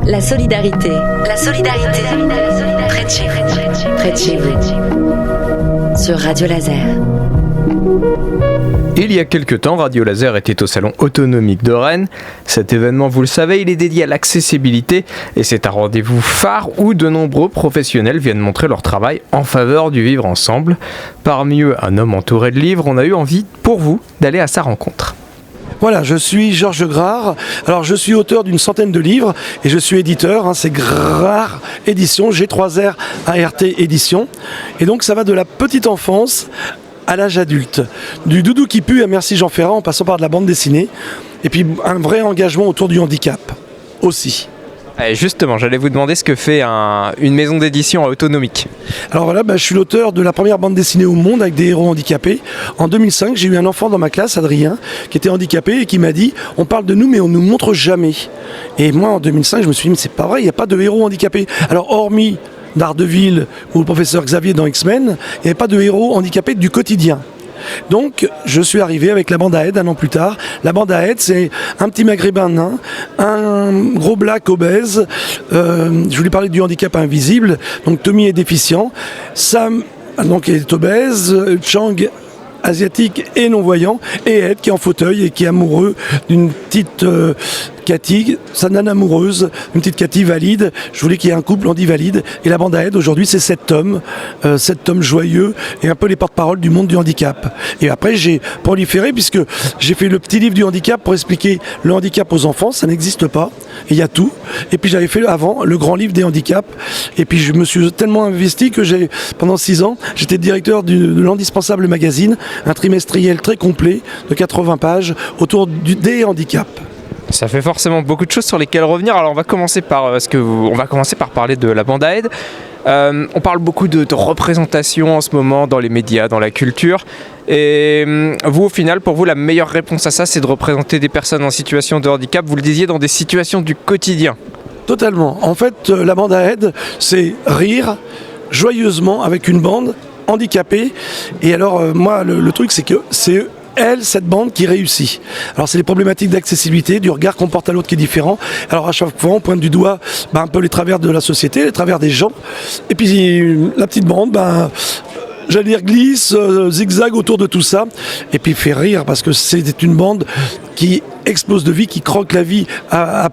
La solidarité. La solidarité. Près de chez vous. Près de chez vous. Sur Radio Laser. Il y a quelques temps, Radio Laser était au Salon autonomique de Rennes. Cet événement, vous le savez, il est dédié à l'accessibilité et c'est un rendez-vous phare où de nombreux professionnels viennent montrer leur travail en faveur du vivre ensemble. Parmi eux, un homme entouré de livres. On a eu envie, pour vous, d'aller à sa rencontre. Voilà, je suis Georges Grard. Alors, je suis auteur d'une centaine de livres et je suis éditeur. C'est Grard Édition, G3R ART Édition. Et donc, ça va de la petite enfance à l'âge adulte. Du doudou qui pue à Merci Jean Ferrat en passant par de la bande dessinée. Et puis, un vrai engagement autour du handicap aussi. Justement, j'allais vous demander ce que fait une maison d'édition autonomique. Alors voilà, je suis l'auteur de la première bande dessinée au monde avec des héros handicapés. En 2005, j'ai eu un enfant dans ma classe, Adrien, qui était handicapé et qui m'a dit « On parle de nous, mais on ne nous montre jamais ». Et moi, en 2005, je me suis dit « Mais c'est pas vrai, il n'y a pas de héros handicapés ». Alors, hormis Daredevil ou le professeur Xavier dans X-Men, il n'y avait pas de héros handicapés du quotidien. Donc je suis arrivé avec la bande à aide un an plus tard. La bande à aide, c'est un petit maghrébin nain, un gros black obèse, je voulais parler du handicap invisible, donc Tommy est déficient, Sam donc est obèse, Chang asiatique et non-voyant, et Ed qui est en fauteuil et qui est amoureux d'une petite Cathy, sa nana amoureuse, une petite Cathy valide. Je voulais qu'il y ait un couple handi-valide. Et la bande à aide, aujourd'hui, c'est 7 tomes joyeux et un peu les porte-paroles du monde du handicap. Et après, j'ai proliféré puisque j'ai fait le petit livre du handicap pour expliquer le handicap aux enfants. Ça n'existe pas. Il y a tout. Et puis, j'avais fait avant le grand livre des handicaps. Et puis, je me suis tellement investi que pendant 6 ans, j'étais directeur de l'Indispensable Magazine, un trimestriel très complet de 80 pages autour des handicaps. Ça fait forcément beaucoup de choses sur lesquelles revenir. Alors on va commencer par parler de la bande à aide. On parle beaucoup de représentation en ce moment dans les médias, dans la culture. Et vous, au final, pour vous, la meilleure réponse à ça, c'est de représenter des personnes en situation de handicap. Vous le disiez, dans des situations du quotidien. Totalement. En fait, la bande à aide, c'est rire joyeusement avec une bande handicapée. Et alors, moi, le truc, c'est que c'est cette bande qui réussit. Alors c'est les problématiques d'accessibilité, du regard qu'on porte à l'autre qui est différent. Alors à chaque fois on pointe du doigt un peu les travers de la société, les travers des gens. Et puis la petite bande, j'allais dire glisse, zigzag autour de tout ça. Et puis fait rire parce que c'est une bande qui explose de vie, qui croque la vie à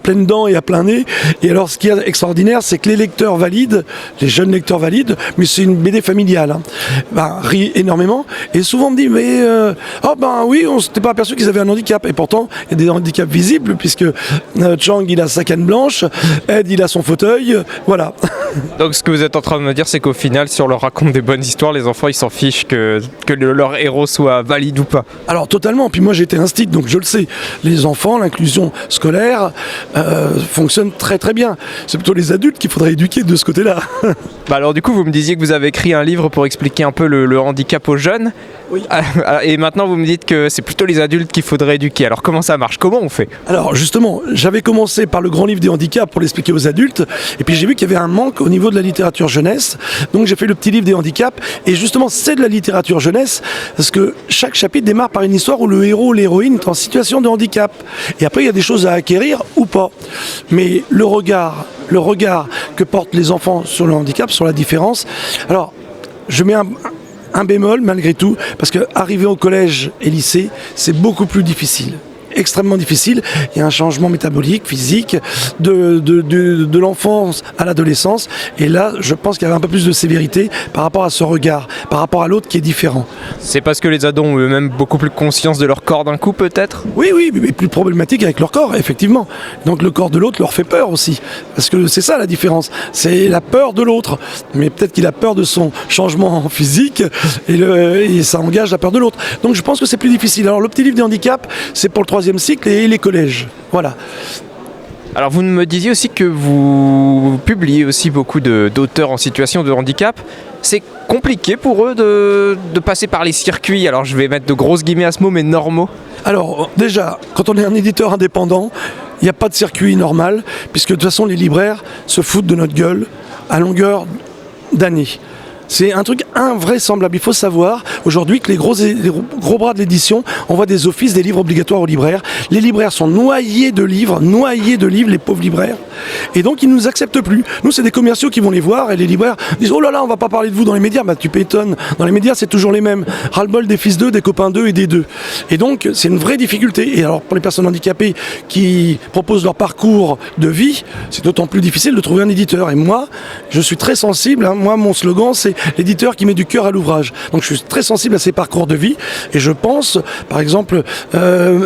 pleines dents et à plein nez. Et alors ce qui est extraordinaire, c'est que les lecteurs valides, les jeunes lecteurs valides, mais c'est une BD familiale, rient énormément. Et souvent on me dit, mais oui, on s'était pas aperçu qu'ils avaient un handicap. Et pourtant, il y a des handicaps visibles, puisque Chang, il a sa canne blanche, Ed, il a son fauteuil, voilà. Donc ce que vous êtes en train de me dire, c'est qu'au final, si on leur raconte des bonnes histoires, les enfants, ils s'en fichent que leur héros soit valide ou pas. Alors totalement, puis moi j'ai été instit, donc je le sais. Les enfants, l'inclusion scolaire fonctionne très très bien. C'est plutôt les adultes qu'il faudrait éduquer de ce côté-là. Alors du coup, vous me disiez que vous avez écrit un livre pour expliquer un peu le handicap aux jeunes. Oui. Et maintenant, vous me dites que c'est plutôt les adultes qu'il faudrait éduquer. Alors comment ça marche? Comment on fait? Alors justement, j'avais commencé par le grand livre des handicaps pour l'expliquer aux adultes. Et puis j'ai vu qu'il y avait un manque au niveau de la littérature jeunesse. Donc j'ai fait le petit livre des handicaps. Et justement, c'est de la littérature jeunesse. Parce que chaque chapitre démarre par une histoire où le héros ou l'héroïne est en situation de handicap. Et après, il y a des choses à acquérir ou pas. Mais le regard que portent les enfants sur le handicap, sur la différence. Alors, je mets un bémol malgré tout, parce qu'arriver au collège et lycée, c'est beaucoup plus difficile. Extrêmement difficile. Il y a un changement métabolique, physique, de l'enfance à l'adolescence. Et là, je pense qu'il y avait un peu plus de sévérité par rapport à ce regard, par rapport à l'autre qui est différent. C'est parce que les ados ont eux-mêmes beaucoup plus conscience de leur corps d'un coup, peut-être? Oui, mais plus problématique avec leur corps, effectivement. Donc le corps de l'autre leur fait peur aussi. Parce que c'est ça la différence. C'est la peur de l'autre. Mais peut-être qu'il a peur de son changement physique et ça engage la peur de l'autre. Donc je pense que c'est plus difficile. Alors le petit livre des handicaps, c'est pour le 3e cycle et les collèges. Voilà. Alors vous me disiez aussi que vous publiez aussi beaucoup d'auteurs en situation de handicap. C'est compliqué pour eux de passer par les circuits, alors je vais mettre de grosses guillemets à ce mot, mais normaux? Alors déjà, quand on est un éditeur indépendant, il n'y a pas de circuit normal, puisque de toute façon les libraires se foutent de notre gueule à longueur d'année. C'est un truc invraisemblable. Il faut savoir aujourd'hui que les gros bras de l'édition envoient des offices, des livres obligatoires aux libraires. Les libraires sont noyés de livres, les pauvres libraires. Et donc ils ne nous acceptent plus. Nous, c'est des commerciaux qui vont les voir et les libraires disent oh là là, on va pas parler de vous dans les médias. Bah tu pétonnes. Dans les médias, c'est toujours les mêmes. Ras-le-bol des fils d'eux, des copains d'eux et des deux. Et donc c'est une vraie difficulté. Et alors pour les personnes handicapées qui proposent leur parcours de vie, c'est d'autant plus difficile de trouver un éditeur. Et moi, je suis très sensible. Moi, mon slogan, c'est l'éditeur qui met du cœur à l'ouvrage. Donc je suis très sensible à ces parcours de vie et je pense, par exemple,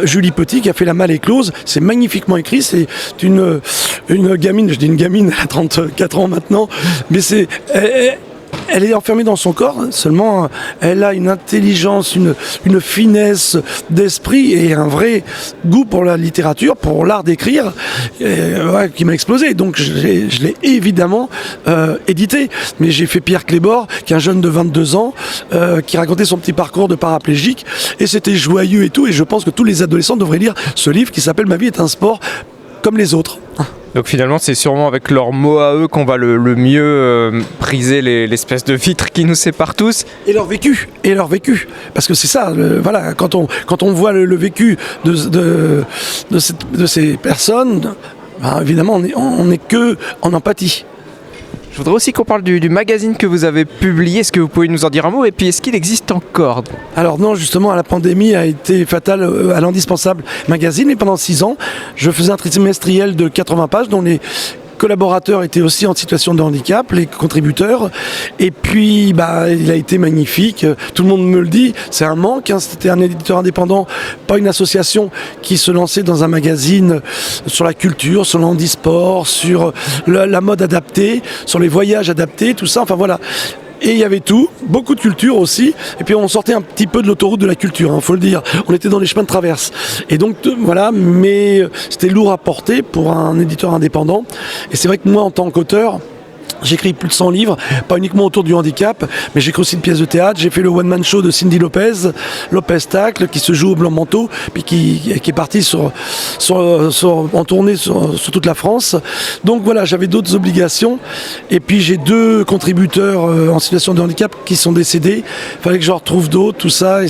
Julie Petit qui a fait La Malle éclose, c'est magnifiquement écrit, c'est une gamine, je dis une gamine, elle a 34 ans maintenant, mais elle est enfermée dans son corps, seulement elle a une intelligence, une finesse d'esprit et un vrai goût pour la littérature, pour l'art d'écrire, qui m'a explosé. Donc je l'ai évidemment édité. Mais j'ai fait Pierre Clébord, qui est un jeune de 22 ans, qui racontait son petit parcours de paraplégique. Et c'était joyeux et tout. Et je pense que tous les adolescents devraient lire ce livre qui s'appelle « Ma vie est un sport comme les autres ». Donc finalement, c'est sûrement avec leurs mots à eux qu'on va le mieux briser l'espèce de vitre qui nous sépare tous. Et leur vécu. Parce que c'est ça, voilà, quand on voit le vécu de ces personnes, ben, évidemment, on n'est que en empathie. Je voudrais aussi qu'on parle du magazine que vous avez publié. Est-ce que vous pouvez nous en dire un mot? Et puis, est-ce qu'il existe encore? Alors non, justement, la pandémie a été fatale à l'Indispensable magazine. Et pendant 6 ans, je faisais un trimestriel de 80 pages dont les collaborateurs étaient aussi en situation de handicap, les contributeurs, et puis il a été magnifique, tout le monde me le dit, c'est un manque, c'était un éditeur indépendant, pas une association qui se lançait dans un magazine sur la culture, sur le handisport, sur la mode adaptée, sur les voyages adaptés, tout ça, enfin voilà. Et il y avait tout, beaucoup de culture aussi, et puis on sortait un petit peu de l'autoroute de la culture, faut le dire. On était dans les chemins de traverse. Et donc voilà, mais c'était lourd à porter pour un éditeur indépendant. Et c'est vrai que moi, en tant qu'auteur, j'écris plus de 100 livres, pas uniquement autour du handicap, mais j'écris aussi une pièce de théâtre. J'ai fait le one-man show de Cindy Lopez Tacle, qui se joue au Blanc-Manteau, puis qui est parti en tournée sur toute la France. Donc voilà, j'avais d'autres obligations. Et puis j'ai 2 contributeurs en situation de handicap qui sont décédés. Il fallait que je retrouve d'autres, tout ça. Et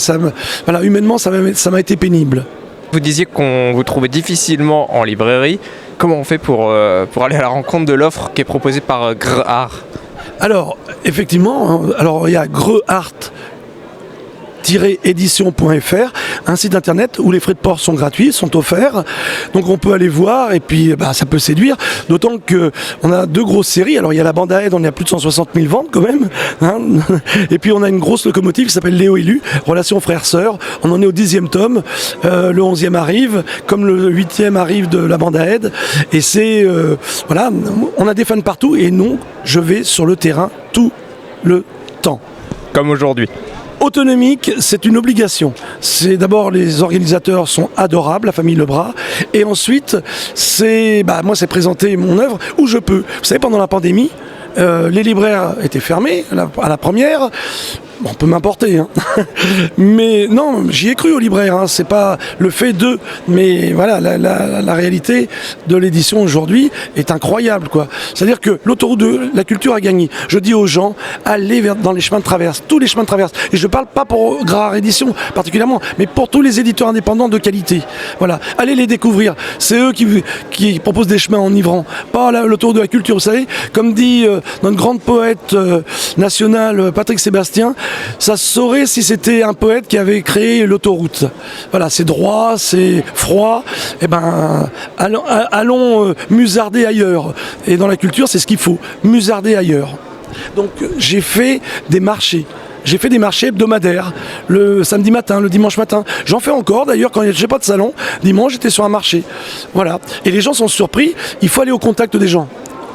humainement, ça m'a été pénible. Vous disiez qu'on vous trouvait difficilement en librairie. Comment on fait pour aller à la rencontre de l'offre qui est proposée par Grehart? Alors, effectivement, il y a Grehart-édition.fr, un site internet où les frais de port sont gratuits, sont offerts. Donc on peut aller voir et puis ça peut séduire. D'autant qu'on a 2 grosses séries. Alors il y a la bande à aide, on est à plus de 160 000 ventes quand même. Hein. Et puis on a une grosse locomotive qui s'appelle Léo et Lu, Relations frères-sœurs. On en est au 10e tome. Le 11e arrive, comme le 8e arrive de la bande à aide. Et c'est... voilà, on a des fans partout et non, je vais sur le terrain tout le temps. Comme aujourd'hui. Autonomique, c'est une obligation. C'est d'abord, les organisateurs sont adorables, la famille Lebras, et ensuite, moi, c'est présenter mon œuvre où je peux. Vous savez, pendant la pandémie, les libraires étaient fermés à la première. On peut m'importer, hein. Mais non, j'y ai cru aux libraires, hein. C'est pas le fait de, mais voilà, la réalité de l'édition aujourd'hui est incroyable, quoi. C'est-à-dire que l'autoroute de la culture a gagné. Je dis aux gens, allez dans les chemins de traverse, tous les chemins de traverse. Et je parle pas pour Grehart Édition particulièrement, mais pour tous les éditeurs indépendants de qualité. Voilà, allez les découvrir. C'est eux qui proposent des chemins enivrants, pas l'autoroute de la culture. Vous savez, comme dit notre grande poète nationale Patrick Sébastien, ça se saurait si c'était un poète qui avait créé l'autoroute. Voilà, c'est droit, c'est froid. Eh ben, allons musarder ailleurs. Et dans la culture, c'est ce qu'il faut, musarder ailleurs. Donc, j'ai fait des marchés. J'ai fait des marchés hebdomadaires, le samedi matin, le dimanche matin. J'en fais encore, d'ailleurs, quand j'ai pas de salon. Dimanche, j'étais sur un marché. Voilà. Et les gens sont surpris. Il faut aller au contact des gens.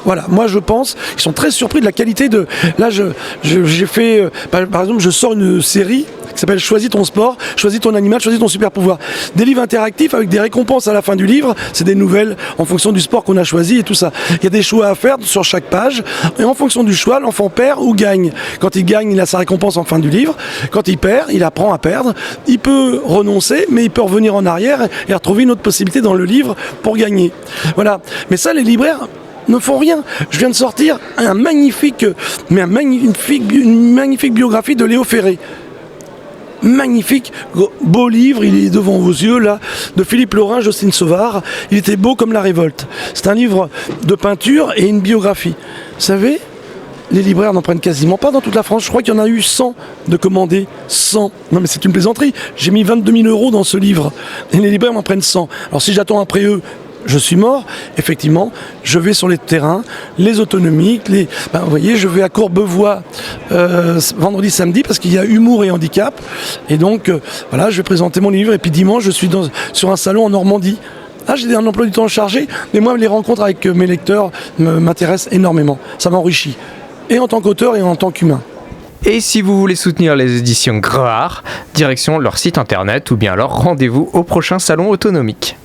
Voilà, moi je pense qu'ils sont très surpris de la qualité de... Là, j'ai fait... par exemple, je sors une série qui s'appelle « Choisis ton sport, choisis ton animal, choisis ton super pouvoir ». Des livres interactifs avec des récompenses à la fin du livre. C'est des nouvelles en fonction du sport qu'on a choisi et tout ça. Il y a des choix à faire sur chaque page. Et en fonction du choix, l'enfant perd ou gagne. Quand il gagne, il a sa récompense en fin du livre. Quand il perd, il apprend à perdre. Il peut renoncer, mais il peut revenir en arrière et retrouver une autre possibilité dans le livre pour gagner. Voilà. Mais ça, les libraires... ne font rien. Je viens de sortir une magnifique biographie de Léo Ferré. Magnifique, beau livre, il est devant vos yeux là, de Philippe Laurin, Jocelyne Sauvard. Il était beau comme la révolte. C'est un livre de peinture et une biographie. Vous savez, les libraires n'en prennent quasiment pas dans toute la France. Je crois qu'il y en a eu 100 de commandés. 100. Non mais c'est une plaisanterie. J'ai mis 22 000 € dans ce livre. Et les libraires m'en prennent 100. Alors si j'attends après eux, je suis mort. Effectivement, je vais sur les terrains, les autonomiques, vous voyez, je vais à Courbevoie vendredi, samedi, parce qu'il y a humour et handicap. Et donc, voilà, je vais présenter mon livre. Et puis dimanche, je suis sur un salon en Normandie. Là, j'ai un emploi du temps chargé, mais moi, les rencontres avec mes lecteurs m'intéressent énormément. Ça m'enrichit. Et en tant qu'auteur et en tant qu'humain. Et si vous voulez soutenir les éditions Grard, direction leur site internet ou bien alors rendez-vous au prochain salon autonomique.